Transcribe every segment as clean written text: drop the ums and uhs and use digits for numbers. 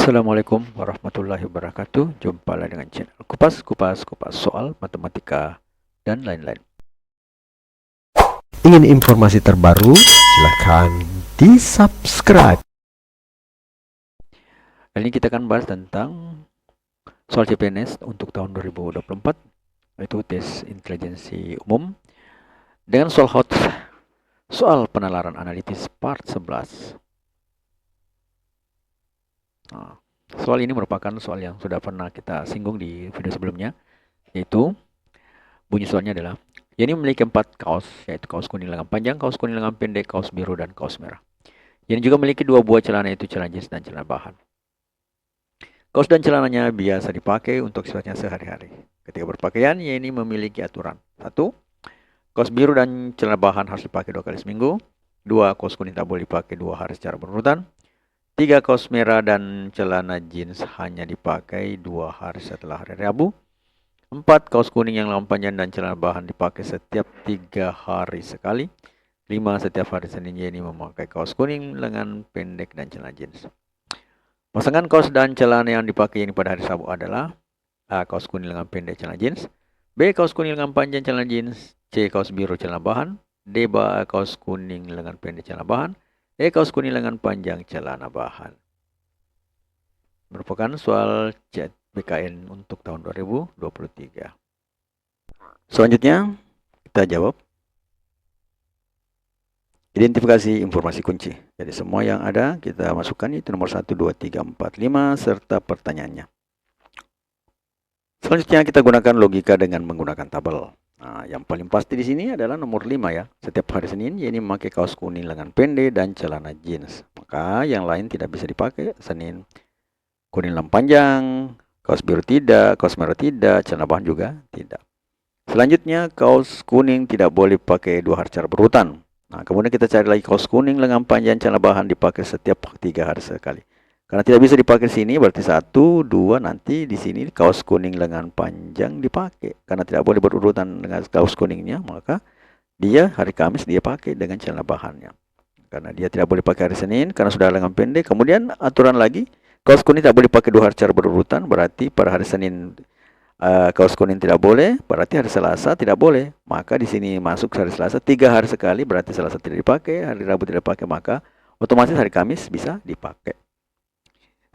Assalamualaikum warahmatullahi wabarakatuh. Jumpa lagi dengan channel Kupas soal matematika dan lain-lain. Ingin informasi terbaru? Silahkan di-subscribe. Kali ini kita akan bahas tentang soal CPNS untuk tahun 2024, yaitu tes intelijensi umum dengan soal hot, soal penalaran analitis part 11. Nah, soal ini merupakan soal yang sudah pernah kita singgung di video sebelumnya, yaitu bunyi soalnya adalah Yeni memiliki 4 kaos, yaitu kaos kuning lengan panjang, kaos kuning lengan pendek, kaos biru, dan kaos merah. Yeni juga memiliki 2 buah celana, yaitu celana jeans dan celana bahan. Kaos dan celananya biasa dipakai untuk sifatnya sehari-hari. Ketika berpakaian, Yeni memiliki aturan. 1. Kaos biru dan celana bahan harus dipakai 2 kali seminggu. 2. Kaos kuning tak boleh dipakai 2 hari secara berurutan. 3. Kaos merah dan celana jeans hanya dipakai 2 hari setelah hari Rabu. 4. Kaos kuning yang lengan panjang dan celana bahan dipakai setiap 3 hari sekali. 5. Setiap hari Senin Yeni memakai kaos kuning lengan pendek dan celana jeans. Pasangan kaos dan celana yang dipakai ini pada hari Sabtu adalah A. Kaos kuning lengan pendek celana jeans, B. Kaos kuning lengan panjang celana jeans, C. Kaos biru celana bahan, D. Kaos kuning lengan pendek celana bahan, E. Kaos kuning lengan panjang celana bahan. Merupakan soal CBKN untuk tahun 2023. Selanjutnya kita jawab. Identifikasi informasi kunci. Jadi semua yang ada kita masukkan, itu nomor 1, 2, 3, 4, 5 serta pertanyaannya. Selanjutnya kita gunakan logika dengan menggunakan tabel. Nah, yang paling pasti di sini adalah nomor 5 ya. Setiap hari Senin Yeni memakai kaos kuning lengan pendek dan celana jeans. Maka yang lain tidak bisa dipakai. Senin kuning lengan panjang, kaos biru tidak, kaos merah tidak, celana bahan juga tidak. Selanjutnya kaos kuning tidak boleh pakai 2 hari secara berurutan. Nah, kemudian kita cari lagi kaos kuning lengan panjang celana bahan dipakai setiap 3 hari sekali. Karena tidak bisa dipakai di sini, berarti 1, 2, nanti di sini kaos kuning lengan panjang dipakai. Karena tidak boleh berurutan dengan kaos kuningnya, maka dia hari Kamis dia pakai dengan celana bahannya. Karena dia tidak boleh pakai hari Senin, karena sudah lengan pendek. Kemudian aturan lagi, kaos kuning tidak boleh pakai 2 hari secara berurutan, berarti pada hari Senin kaos kuning tidak boleh, berarti hari Selasa tidak boleh. Maka di sini masuk hari Selasa 3 hari sekali, berarti Selasa tidak dipakai, hari Rabu tidak dipakai, maka otomatis hari Kamis bisa dipakai.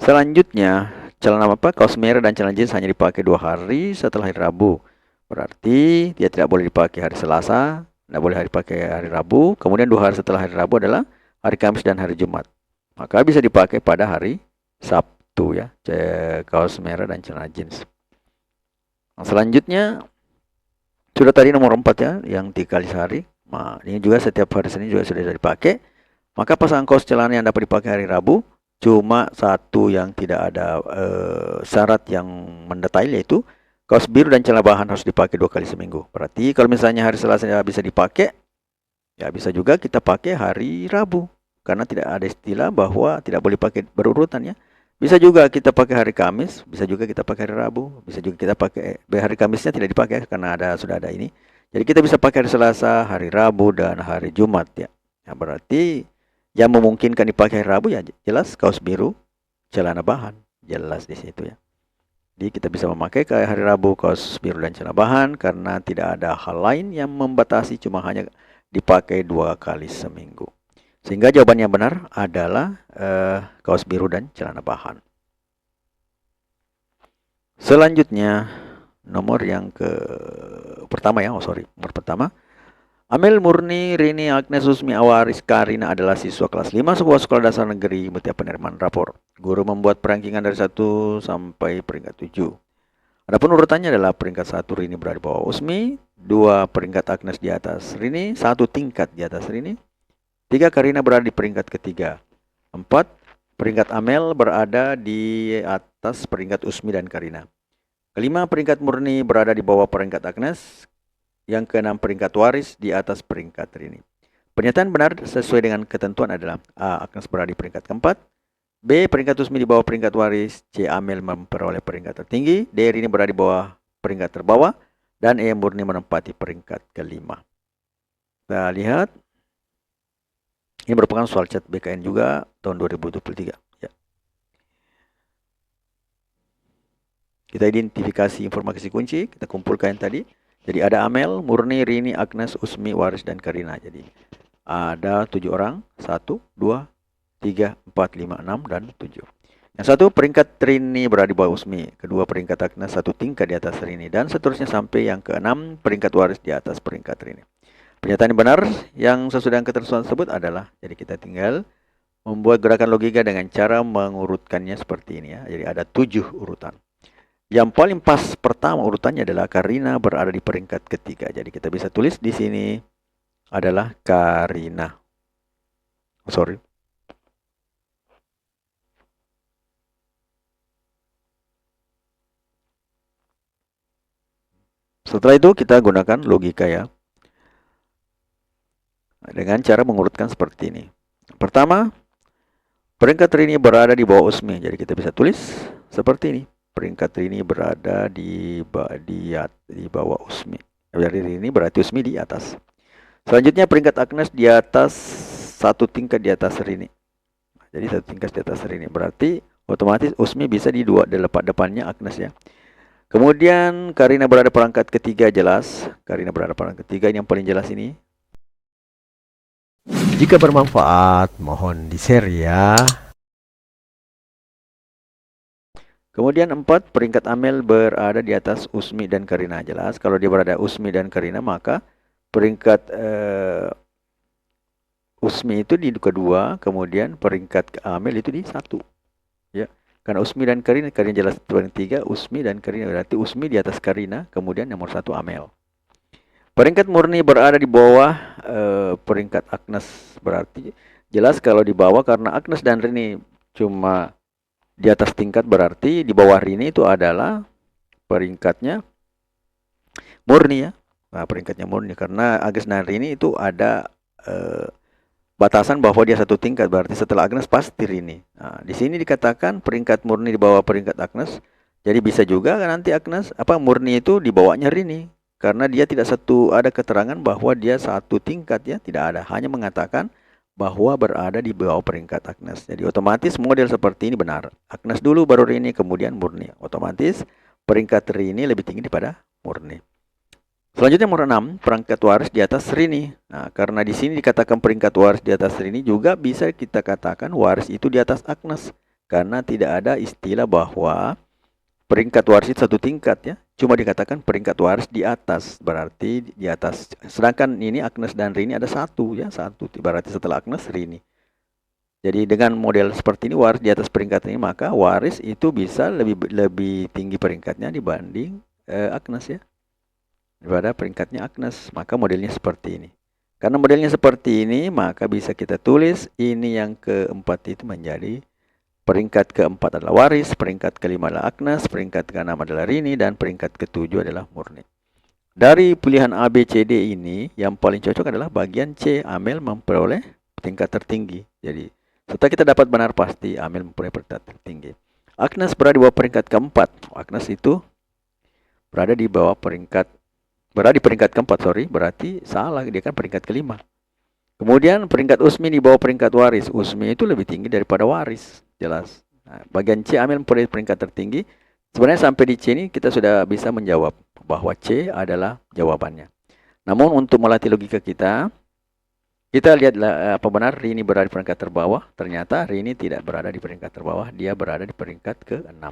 Selanjutnya, kaos merah dan celana jeans hanya dipakai 2 hari setelah hari Rabu. Berarti dia tidak boleh dipakai hari Selasa, tidak boleh dipakai hari Rabu, kemudian 2 hari setelah hari Rabu adalah hari Kamis dan hari Jumat. Maka bisa dipakai pada hari Sabtu ya, kaos merah dan celana jeans. Selanjutnya sudah tadi nomor 4 ya, yang 3 kali sehari. Nah, ini juga setiap hari Senin juga sudah dipakai. Maka pasangan kaos celana yang dapat dipakai hari Rabu cuma satu yang tidak ada syarat yang mendetail, yaitu kaos biru dan celana bahan harus dipakai 2 kali seminggu. Berarti kalau misalnya hari Selasa bisa dipakai, ya bisa juga kita pakai hari Rabu. Karena tidak ada istilah bahwa tidak boleh pakai berurutan ya. Bisa juga kita pakai hari Kamis, bisa juga kita pakai hari Rabu, bisa juga kita pakai hari Kamisnya tidak dipakai karena sudah ada ini. Jadi kita bisa pakai hari Selasa, hari Rabu, dan hari Jumat ya. Nah, berarti yang memungkinkan dipakai hari Rabu ya jelas kaos biru, celana bahan, jelas di situ ya. Jadi kita bisa memakai hari Rabu kaos biru dan celana bahan karena tidak ada hal lain yang membatasi, cuma hanya dipakai 2 kali seminggu. Sehingga jawaban yang benar adalah kaos biru dan celana bahan. Selanjutnya nomor yang pertama ya, nomor pertama. Amel, Murni, Rini, Agnes, Susmi, Awaris, Karina adalah siswa kelas 5 sebuah sekolah dasar negeri Mutia Penerimaan Rapor. Guru membuat perankingan dari 1 sampai peringkat 7. Adapun urutannya adalah peringkat 1 Rini berada di bawah Usmi, 2 peringkat Agnes di atas Rini, 1 tingkat di atas Rini, 3 Karina berada di peringkat ketiga, 4 peringkat Amel berada di atas peringkat Usmi dan Karina, kelima peringkat Murni berada di bawah peringkat Agnes, yang keenam peringkat Waris di atas peringkat Rini. Pernyataan benar sesuai dengan ketentuan adalah A. Agnes berada di peringkat keempat, B. Peringkat Usmi di bawah peringkat Waris, C. Amel memperoleh peringkat tertinggi, D. Rini berada di bawah peringkat terbawah, dan E. Murni menempati peringkat kelima. Kita lihat. Ini merupakan soal CBKN juga tahun 2023 ya. Kita identifikasi informasi kunci, kita kumpulkan yang tadi. Jadi ada Amel, Murni, Rini, Agnes, Usmi, Waris, dan Karina. Jadi ada 7 orang, 1, 2, 3, 4, 5, 6, dan 7. Yang satu peringkat Rini berada di bawah Usmi, kedua peringkat Agnes satu tingkat di atas Rini, dan seterusnya sampai yang keenam peringkat Waris di atas peringkat Rini. Pernyataan yang benar yang sesuai dengan ketentuan tersebut adalah, jadi kita tinggal membuat gerakan logika dengan cara mengurutkannya seperti ini ya. Jadi ada 7 urutan. Yang paling pas pertama urutannya adalah Karina berada di peringkat ketiga. Jadi kita bisa tulis di sini adalah Karina. Sorry. Setelah itu kita gunakan logika ya. Dengan cara mengurutkan seperti ini. Pertama, peringkat Rini berada di bawah Usmi. Jadi kita bisa tulis seperti ini. Peringkat Rini berada di bawah Usmi. Dari Rini berarti Usmi di atas. Selanjutnya peringkat Agnes di atas satu tingkat di atas Rini. Jadi satu tingkat di atas Rini. Berarti otomatis Usmi bisa di depannya Agnes ya. Kemudian Karina berada perangkat ketiga jelas. Karina berada perangkat ketiga, ini yang paling jelas ini. Jika bermanfaat, mohon di-share ya. Kemudian 4, peringkat Amel berada di atas Usmi dan Karina. Jelas, kalau dia berada Usmi dan Karina, maka peringkat Usmi itu di kedua, kemudian peringkat Amel itu di 1. Ya, karena Usmi dan Karina jelas paling 3, Usmi dan Karina. Berarti Usmi di atas Karina, kemudian nomor 1 Amel. Peringkat Murni berada di bawah peringkat Agnes. Berarti jelas kalau di bawah, karena Agnes dan Rini cuma di atas tingkat, berarti di bawah Rini itu adalah peringkatnya Murni ya. Nah, peringkatnya Murni karena Agnes dan Rini itu ada batasan bahwa dia satu tingkat, berarti setelah Agnes pasti Rini. Nah, di sini dikatakan peringkat Murni di bawah peringkat Agnes. Jadi bisa juga kan nanti Agnes Murni itu di bawahnya Rini. Karena dia tidak ada keterangan bahwa dia satu tingkat ya, tidak ada. Hanya mengatakan bahwa berada di bawah peringkat Agnes. Jadi otomatis model seperti ini benar. Agnes dulu baru Rini kemudian Murni. Otomatis peringkat Rini lebih tinggi daripada Murni. Selanjutnya nomor 6, peringkat Waris di atas Rini. Nah, karena di sini dikatakan peringkat Waris di atas Rini, juga bisa kita katakan Waris itu di atas Agnes. Karena tidak ada istilah bahwa peringkat Waris itu satu tingkat ya. Cuma dikatakan peringkat Waris di atas, berarti di atas. Sedangkan ini Agnes dan Rini ada satu ya, satu. Berarti setelah Agnes Rini. Jadi dengan model seperti ini Waris di atas peringkat ini, maka Waris itu bisa lebih tinggi peringkatnya dibanding Agnes ya. Daripada peringkatnya Agnes, maka modelnya seperti ini. Karena modelnya seperti ini, maka bisa kita tulis ini yang keempat itu menjadi peringkat keempat adalah Waris, peringkat kelima adalah Agnes, peringkat keenam adalah Rini, dan peringkat ketujuh adalah Murni. Dari pilihan A, B, C, D ini, yang paling cocok adalah bagian C, Amel memperoleh tingkat tertinggi. Jadi, setelah kita dapat benar pasti, Amel memperoleh peringkat tertinggi. Agnes berada di bawah peringkat keempat. Agnes itu berada di peringkat keempat, berarti salah, dia kan peringkat kelima. Kemudian peringkat Usmi di bawah peringkat Waris. Usmi itu lebih tinggi daripada Waris. Jelas. Nah, bagian C Amel memperoleh peringkat tertinggi. Sebenarnya sampai di C ini kita sudah bisa menjawab bahwa C adalah jawabannya. Namun untuk melatih logika kita lihatlah apa benar Rini berada di peringkat terbawah. Ternyata Rini tidak berada di peringkat terbawah. Dia berada di peringkat ke-6.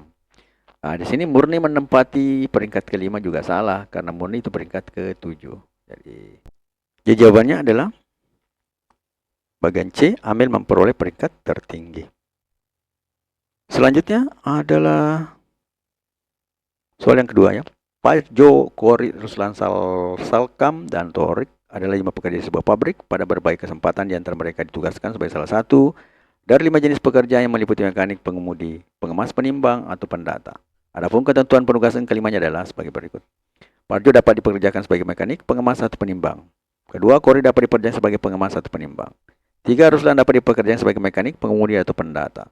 Nah, di sini Murni menempati peringkat kelima juga salah. Karena Murni itu peringkat ke-7. Jadi jawabannya adalah bagian C, Amel memperoleh peringkat tertinggi. Selanjutnya adalah soal yang kedua ya. Parjo, Kori, Ruslan, Salkam, dan Torik adalah 5 pekerja di sebuah pabrik. Pada berbagai kesempatan di antara mereka ditugaskan sebagai salah satu dari 5 jenis pekerja yang meliputi mekanik, pengemudi, pengemas, penimbang, atau pendata. Adapun ketentuan penugasan kelimanya adalah sebagai berikut. Parjo dapat dipekerjakan sebagai mekanik, pengemas, atau penimbang. Kedua, Kori dapat dipekerjakan sebagai pengemas atau penimbang. 3, Ruslan dapat dipekerjakan sebagai mekanik, pengemudi, atau pendata.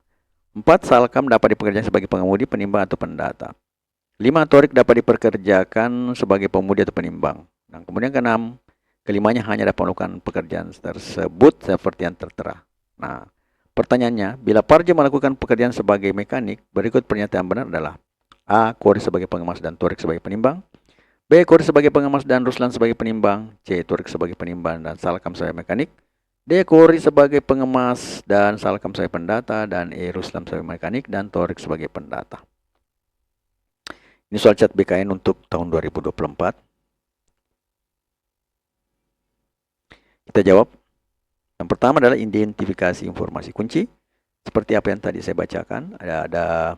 4, Salkam dapat dipekerjakan sebagai pengemudi, penimbang, atau pendata. 5, Torik dapat dipekerjakan sebagai pengemudi atau penimbang. Dan kemudian ke-6, kelimanya hanya dapat melakukan pekerjaan tersebut seperti yang tertera. Nah, pertanyaannya, bila Parjo melakukan pekerjaan sebagai mekanik, berikut pernyataan benar adalah A. Kori sebagai pengemas dan Torik sebagai penimbang. B. Kori sebagai pengemas dan Ruslan sebagai penimbang. C. Torik sebagai penimbang dan Salkam sebagai mekanik. D. Kori sebagai pengemas dan Salkam sebagai pendata. Dan E. Ruslan sebagai mekanik dan Torik sebagai pendata. Ini soal cat BKN untuk tahun 2024. Kita jawab. Yang pertama adalah identifikasi informasi kunci. Seperti apa yang tadi saya bacakan. Ada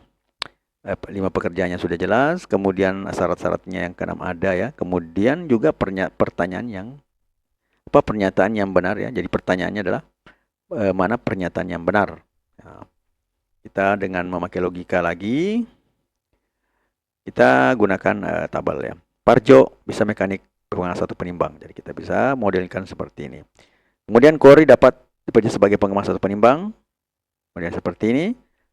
5 pekerjaan yang sudah jelas. Kemudian syarat-syaratnya yang keenam ada ya. Kemudian juga pernyataan yang benar ya. Jadi pertanyaannya adalah mana pernyataan yang benar. Nah, kita dengan memakai logika lagi. Kita gunakan tabel ya. Parjo bisa mekanik pengemas atau penimbang. Jadi kita bisa modelkan seperti ini. Kemudian Kori dapat dipercaya sebagai pengemas atau penimbang. Kemudian seperti ini.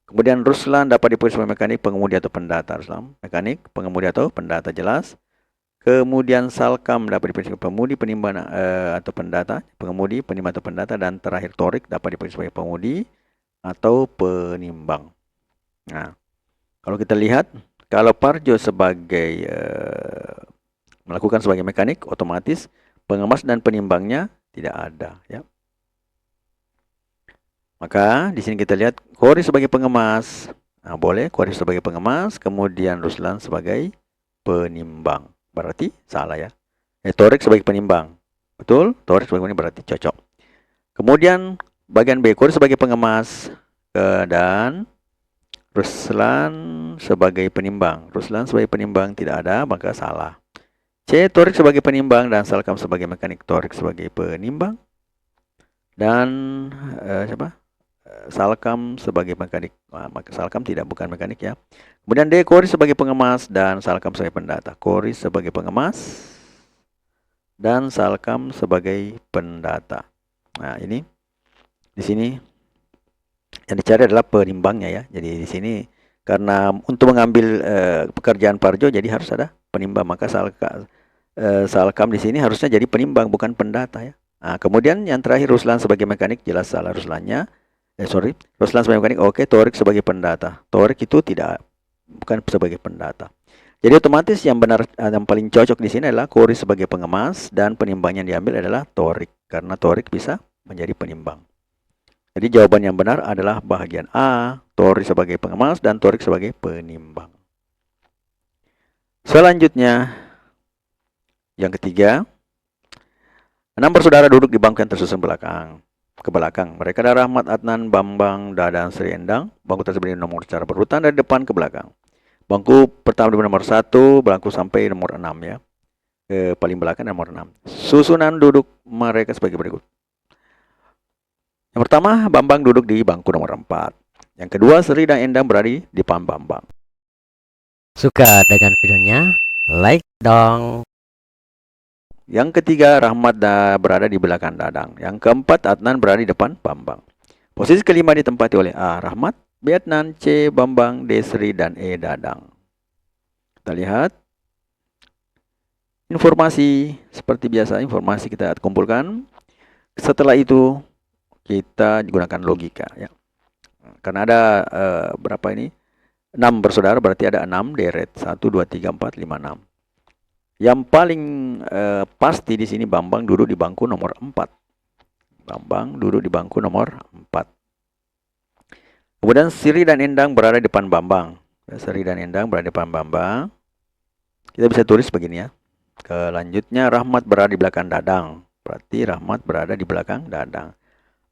Kemudian Ruslan dapat dipercaya sebagai mekanik, pengemudi atau pendata. Ruslan, mekanik, pengemudi atau pendata jelas. Kemudian Salkam dapat dipercaya sebagai pengemudi, penimbang atau pendata. Pengemudi, penimbang atau pendata. Dan terakhir Torik dapat dipercaya sebagai pengemudi atau penimbang. Nah, kalau kita lihat, kalau Parjo sebagai melakukan sebagai mekanik, otomatis pengemas dan penimbangnya tidak ada ya. Maka di sini kita lihat Kori sebagai pengemas. Nah, boleh Kori sebagai pengemas, kemudian Ruslan sebagai penimbang. Berarti salah ya. Torik sebagai penimbang. Betul? Torik sebagai penimbang berarti cocok. Kemudian bagian B, Kori sebagai pengemas dan Ruslan sebagai penimbang. Ruslan sebagai penimbang tidak ada, maka salah. C. Torik sebagai penimbang dan Salkam sebagai mekanik. Torik sebagai penimbang dan Salkam sebagai mekanik. Maka Salkam bukan mekanik ya. Kemudian D. Kori sebagai pengemas dan Salkam sebagai pendata. Kori sebagai pengemas dan Salkam sebagai pendata. Nah, ini di sini yang dicari adalah penimbangnya ya. Jadi di sini karena untuk mengambil pekerjaan Parjo jadi harus ada penimbang, maka Salkam di sini harusnya jadi penimbang bukan pendata ya. Nah, kemudian yang terakhir Ruslan sebagai mekanik, jelas salah Ruslannya. Ruslan sebagai mekanik, oke. Torik sebagai pendata. Torik itu bukan sebagai pendata. Jadi otomatis yang benar, yang paling cocok di sini adalah Kori sebagai pengemas dan penimbang yang diambil adalah Torik karena Torik bisa menjadi penimbang. Jadi jawaban yang benar adalah bagian A, Torik sebagai pengemas dan Torik sebagai penimbang. Selanjutnya yang ketiga, 6 bersaudara duduk di bangku yang tersusun ke belakang. Mereka adalah Rahmat, Adnan, Bambang, Dadan, Sri Endang. Bangku tersebut nomor secara berurutan dari depan ke belakang. Bangku pertama di nomor 1, bangku sampai nomor 6 ya. Paling belakang nomor 6. Susunan duduk mereka sebagai berikut. Yang pertama, Bambang duduk di bangku nomor 4. Yang kedua, Sri dan Endang berada di depan Bambang. Suka dengan videonya? Like dong. Yang ketiga, Rahmat berada di belakang Dadang. Yang keempat, Adnan berada di depan Bambang. Posisi kelima ditempati oleh A. Rahmat, B. Adnan, C. Bambang, D. Sri, dan E. Dadang. Kita lihat. Informasi, seperti biasa, informasi kita kumpulkan. Setelah itu, kita gunakan logika. Ya. Karena ada berapa ini? 6 bersaudara, berarti ada 6 deret. 1, 2, 3, 4, 5, 6. Yang paling pasti di sini Bambang duduk di bangku nomor 4. Bambang duduk di bangku nomor 4. Kemudian Sri dan Endang berada di depan Bambang. Sri dan Endang berada di depan Bambang. Kita bisa tulis begini ya. Selanjutnya Rahmat berada di belakang Dadang. Berarti Rahmat berada di belakang Dadang.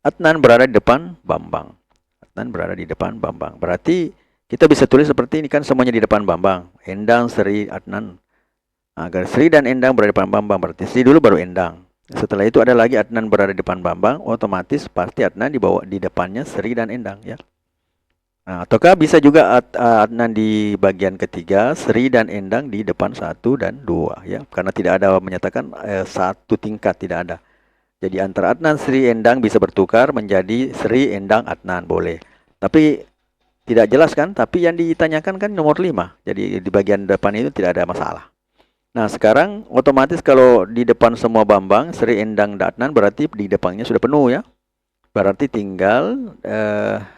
Adnan berada di depan Bambang. Adnan berada di depan Bambang. Berarti kita bisa tulis seperti ini kan, semuanya di depan Bambang. Endang, Sri, Adnan. Agar Sri dan Endang berada di depan Bambang, berarti Sri dulu baru Endang. Setelah itu ada lagi Adnan berada di depan Bambang, otomatis pasti Adnan dibawa di depannya Sri dan Endang ya. Nah, ataukah bisa juga Adnan di bagian ketiga, Sri dan Endang di depan 1 dan 2 ya. Karena tidak ada menyatakan satu tingkat, tidak ada. Jadi antara Adnan, Sri, Endang bisa bertukar menjadi Sri, Endang, Adnan, boleh. Tapi tidak jelas kan, tapi yang ditanyakan kan nomor 5. Jadi di bagian depan itu tidak ada masalah. Nah, sekarang otomatis kalau di depan semua Bambang, Sri, Endang, dan Adnan berarti di depannya sudah penuh ya. Berarti tinggal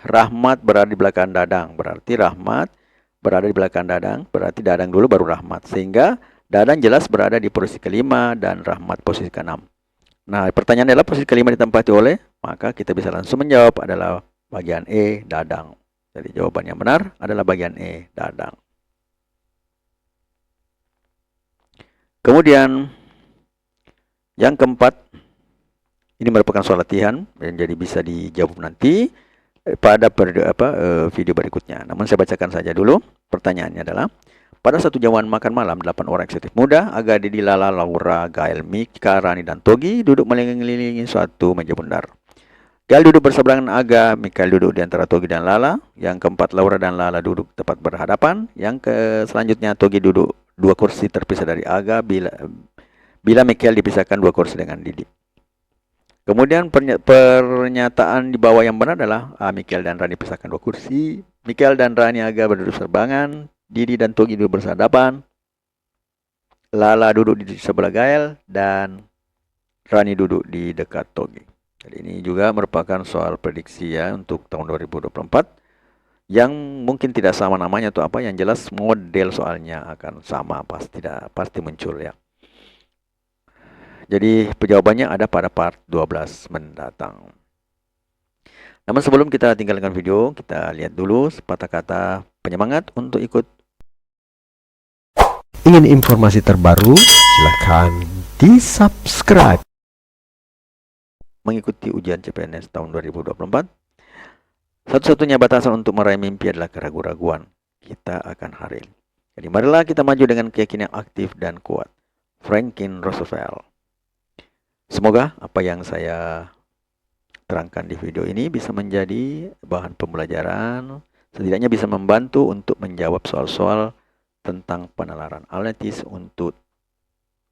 Rahmat berada di belakang Dadang. Berarti Rahmat berada di belakang Dadang, berarti Dadang dulu baru Rahmat. Sehingga Dadang jelas berada di posisi kelima dan Rahmat posisi keenam. Nah, pertanyaan adalah posisi kelima ditempati oleh, maka kita bisa langsung menjawab adalah bagian E, Dadang. Jadi jawaban yang benar adalah bagian E, Dadang. Kemudian yang keempat, ini merupakan soal latihan, dan jadi bisa dijawab nanti pada video berikutnya. Namun saya bacakan saja dulu. Pertanyaannya adalah, pada satu jamuan makan malam, 8 orang eksekutif muda, Aga, Didi, Lala, Laura, Gael, Mika, Rani, dan Togi duduk mengelilingi suatu meja bundar. Gael duduk berseberangan Aga, Mikael duduk di antara Togi dan Lala. Yang keempat, Laura dan Lala duduk tepat berhadapan. Yang selanjutnya, Togi duduk 2 kursi terpisah dari Aga bila Mikael dipisahkan 2 kursi dengan Didi. Kemudian pernyataan di bawah yang benar adalah Mikael dan Rani pisahkan 2 kursi. Mikael dan Rani Aga berduduk berseberangan. Didi dan Togi duduk bersehadapan. Lala duduk di sebelah Gael dan Rani duduk di dekat Togi. Jadi ini juga merupakan soal prediksi ya untuk tahun 2024 yang mungkin tidak sama namanya atau apa, yang jelas model soalnya akan sama, pasti muncul ya. Jadi jawabannya ada pada part 12 mendatang. Namun sebelum kita tinggalkan video, kita lihat dulu sepatah kata penyemangat untuk ikut. Ingin informasi terbaru? Silakan di-subscribe. Mengikuti ujian CPNS tahun 2024. Satu-satunya batasan untuk meraih mimpi adalah keraguan-raguan. Kita akan hari ini. Jadi marilah kita maju dengan keyakinan aktif dan kuat. Franklin Roosevelt. Semoga apa yang saya terangkan di video ini bisa menjadi bahan pembelajaran, setidaknya bisa membantu untuk menjawab soal-soal tentang penalaran analitis untuk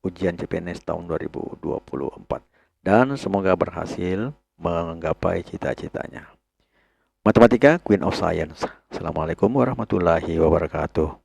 ujian CPNS tahun 2024. Dan semoga berhasil menggapai cita-citanya. Matematika, Queen of Science. Assalamualaikum warahmatullahi wabarakatuh.